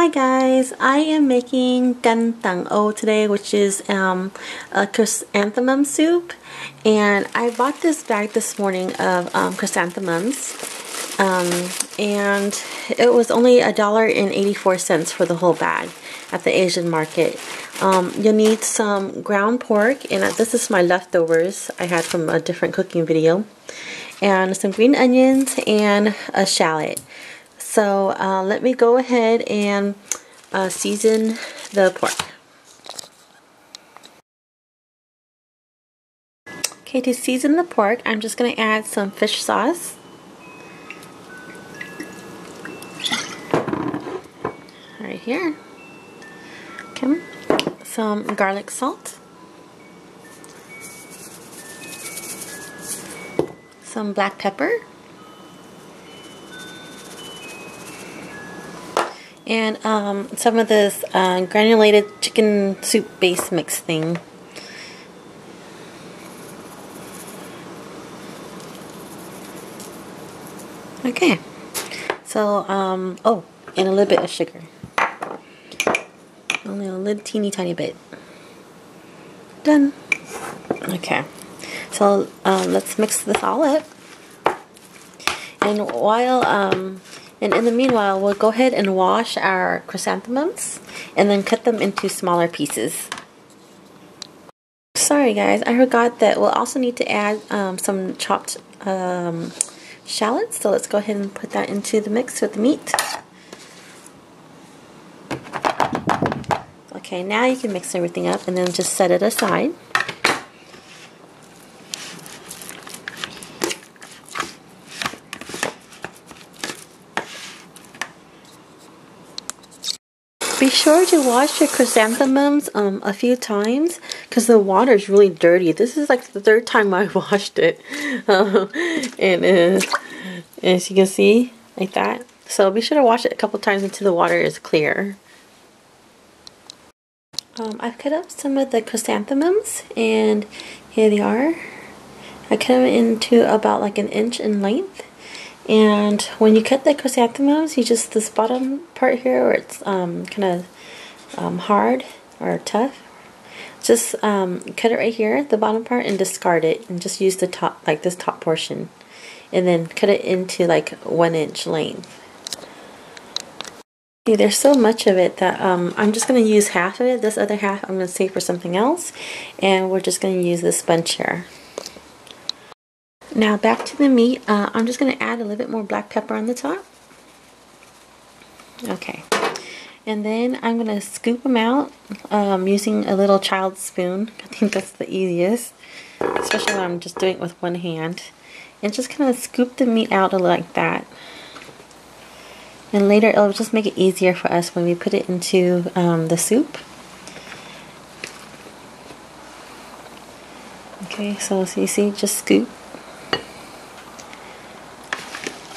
Hi guys, I am making Canh Rau today, which is a chrysanthemum soup, and I bought this bag this morning of chrysanthemums, and it was only $1.84 for the whole bag at the Asian market. You'll need some ground pork, and this is my leftovers I had from a different cooking video, and some green onions and a shallot. So let me go ahead and season the pork. Okay, to season the pork, I'm just going to add some fish sauce. Right here. Okay. Some garlic salt. Some black pepper. And some of this granulated chicken soup base mix thing. Okay. So, oh, and a little bit of sugar. Only a little teeny tiny bit. Done. Okay. So, let's mix this all up. And while, and in the meanwhile, we'll go ahead and wash our chrysanthemums and then cut them into smaller pieces. Sorry guys, I forgot that we'll also need to add some chopped shallots. So let's go ahead and put that into the mix with the meat. Okay, now you can mix everything up and then just set it aside. Be sure to wash your chrysanthemums a few times because the water is really dirty. This is like the third time I washed it. And as you can see, like that. So be sure to wash it a couple times until the water is clear. I've cut up some of the chrysanthemums and here they are. I cut them into about like 1 inch in length. And when you cut the chrysanthemums, you just, this bottom part here where it's kind of hard or tough, just cut it right here, the bottom part, and discard it, and just use the top, like this top portion, and then cut it into like 1 inch length. See, there's so much of it that I'm just going to use half of it. This other half I'm going to save for something else, and we're just going to use this bunch here. Now back to the meat, I'm just going to add a little bit more black pepper on the top. Okay, and then I'm going to scoop them out using a little child's spoon. I think that's the easiest, especially when I'm just doing it with one hand. And just kind of scoop the meat out like that. And later it'll just make it easier for us when we put it into the soup. Okay, so you see, just scoop.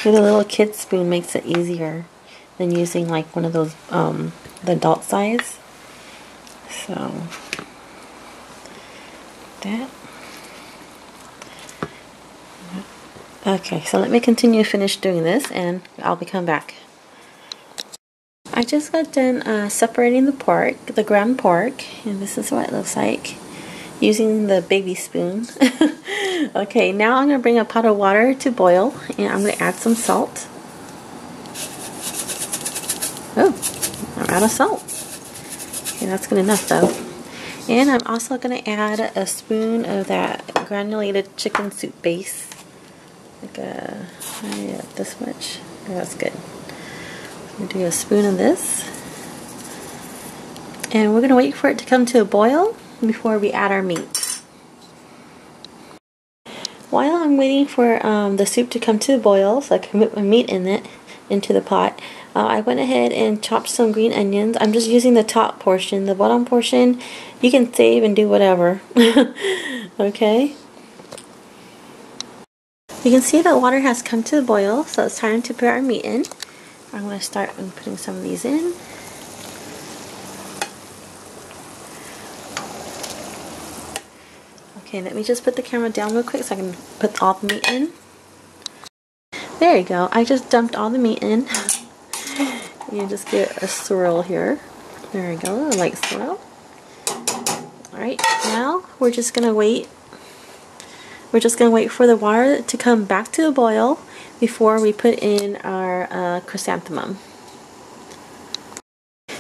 The little kid spoon makes it easier than using like one of those, the adult size. So, that. Okay, so let me finish doing this and I'll be coming back. I just got done separating the pork, the ground pork, and this is what it looks like, using the baby spoon. Okay, now I'm going to bring a pot of water to boil, and I'm going to add some salt. Oh, I'm out of salt. Okay, that's good enough though. And I'm also going to add a spoon of that granulated chicken soup base. Like yeah, this much. Oh, that's good. I'm going to do a spoon of this. And we're going to wait for it to come to a boil before we add our meat. While I'm waiting for the soup to come to a boil, so I can put my meat into the pot, I went ahead and chopped some green onions. I'm just using the top portion. The bottom portion, you can save and do whatever. Okay. You can see the water has come to a boil, so it's time to put our meat in. I'm going to start putting some of these in. Okay, let me just put the camera down real quick so I can put all the meat in. There you go. I just dumped all the meat in. You just get a swirl here. There we go, a light swirl. Alright, now we're just gonna wait. We're just gonna wait for the water to come back to a boil before we put in our chrysanthemum.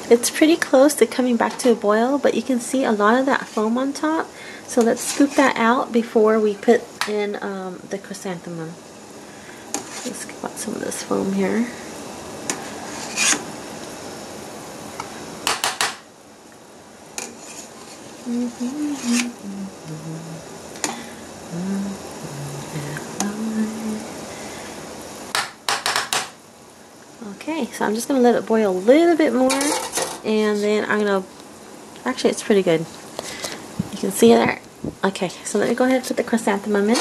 It's pretty close to coming back to a boil, but you can see a lot of that foam on top. So let's scoop that out before we put in the chrysanthemum. Let's scoop out some of this foam here. Okay, so I'm just going to let it boil a little bit more, and then I'm going to, actually it's pretty good. You can see there. Okay, so let me go ahead and put the chrysanthemum in.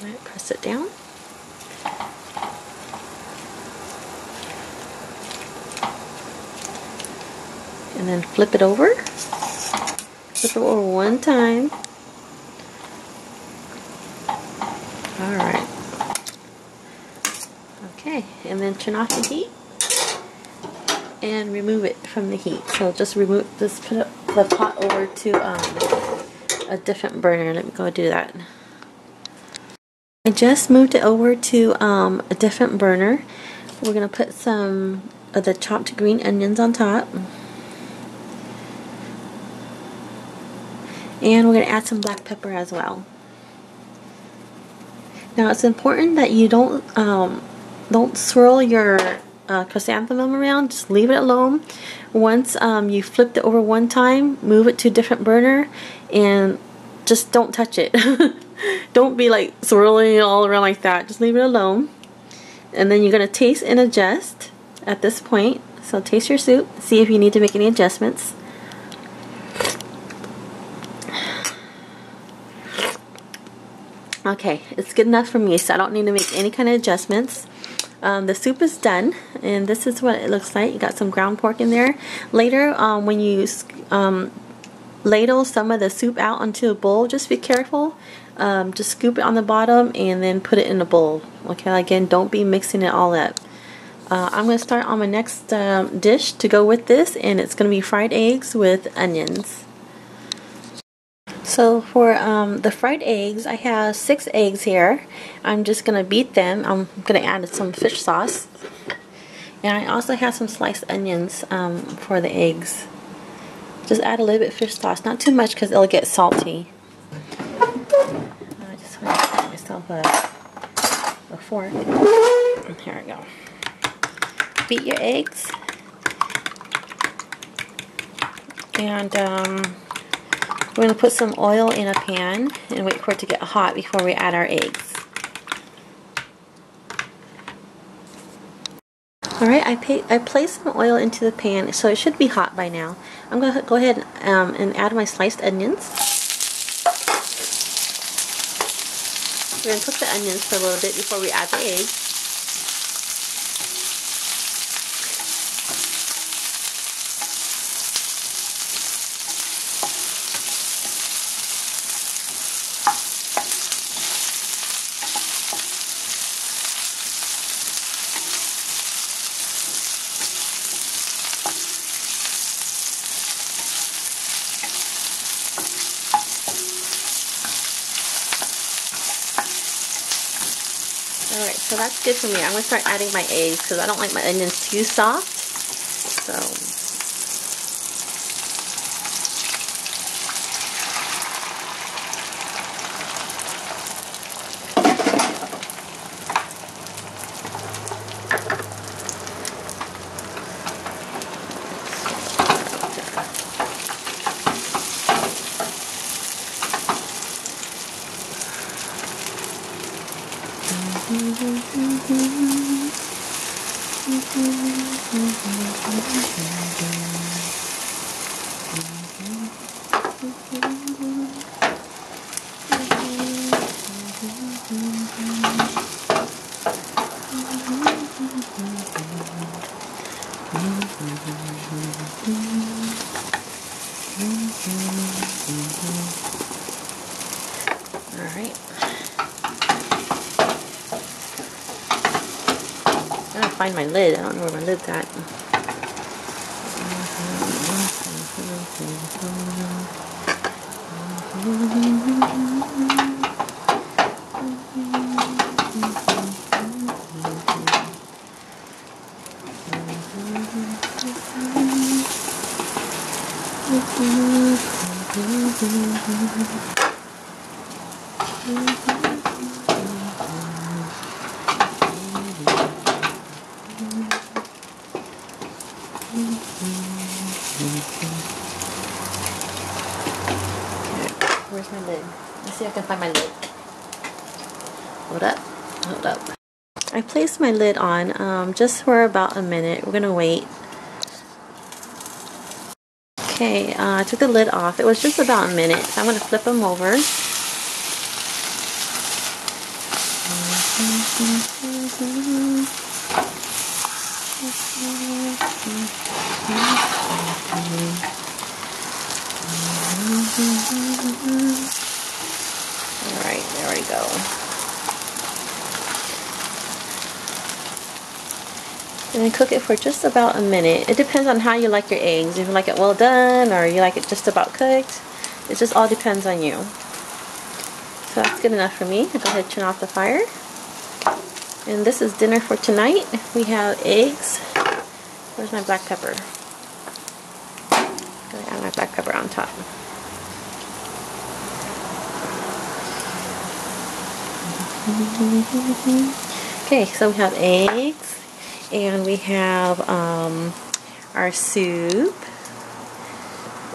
Alright, press it down. And then flip it over. Flip it over one time. Alright. Okay, and then turn off the heat and remove it from the heat. So just put the pot over to a different burner. Let me go do that. I just moved it over to a different burner. We're going to put some of the chopped green onions on top. And we're going to add some black pepper as well. Now it's important that you don't swirl your chrysanthemum around. Just leave it alone. Once you flipped it over one time, move it to a different burner, and just don't touch it. Don't be like swirling it all around like that. Just leave it alone. And then you're going to taste and adjust at this point. So taste your soup. See if you need to make any adjustments. Okay, it's good enough for me, so I don't need to make any kind of adjustments. The soup is done, and this is what it looks like. You got some ground pork in there. Later, when you ladle some of the soup out onto a bowl, just be careful. Just scoop it on the bottom and then put it in a bowl. Okay, again, don't be mixing it all up. I'm going to start on my next dish to go with this, and it's going to be fried eggs with onions. So for the fried eggs, I have 6 eggs here. I'm just going to beat them. I'm going to add some fish sauce. And I also have some sliced onions for the eggs. Just add a little bit of fish sauce. Not too much because it'll get salty. I just want to get myself a fork. Here we go. Beat your eggs. And we're going to put some oil in a pan and wait for it to get hot before we add our eggs. Alright, I placed some oil into the pan, so it should be hot by now. I'm going to go ahead and add my sliced onions. We're going to cook the onions for a little bit before we add the eggs. Alright, so that's good for me. I'm going to start adding my eggs because I don't like my onions too soft. So Alright. I gotta find my lid. I don't know where my lid's at. Where's my lid? Let's see if I can find my lid. Hold up. Hold up. I placed my lid on just for about a minute. We're gonna wait. Okay, I took the lid off. It was just about a minute. So I'm gonna flip them over. Alright, there we go. And then cook it for just about a minute. It depends on how you like your eggs. If you like it well done or you like it just about cooked. It just all depends on you. So that's good enough for me. I'll go ahead and turn off the fire. And this is dinner for tonight. We have eggs. Where's my black pepper? I'm gonna add my black pepper on top. Okay, so we have eggs, and we have our soup,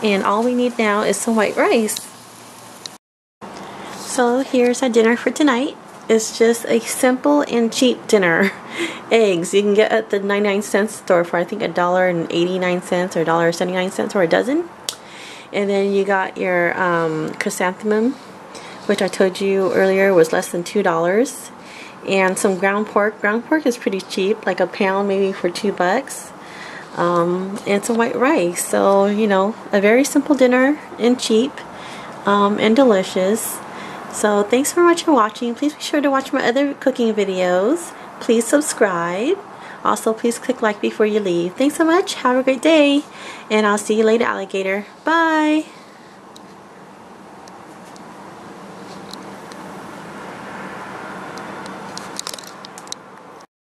and all we need now is some white rice. So here's our dinner for tonight. It's just a simple and cheap dinner. Eggs you can get at the 99-cent store for I think $1.89 or $1.79 for a dozen. And then you got your chrysanthemum, which I told you earlier was less than $2. And some ground pork. Ground pork is pretty cheap, like a pound maybe for $2. And some white rice. So, you know, a very simple dinner and cheap and delicious. So thanks for watching. Please be sure to watch my other cooking videos. Please subscribe. Also, please click like before you leave. Thanks so much. Have a great day. And I'll see you later, alligator. Bye.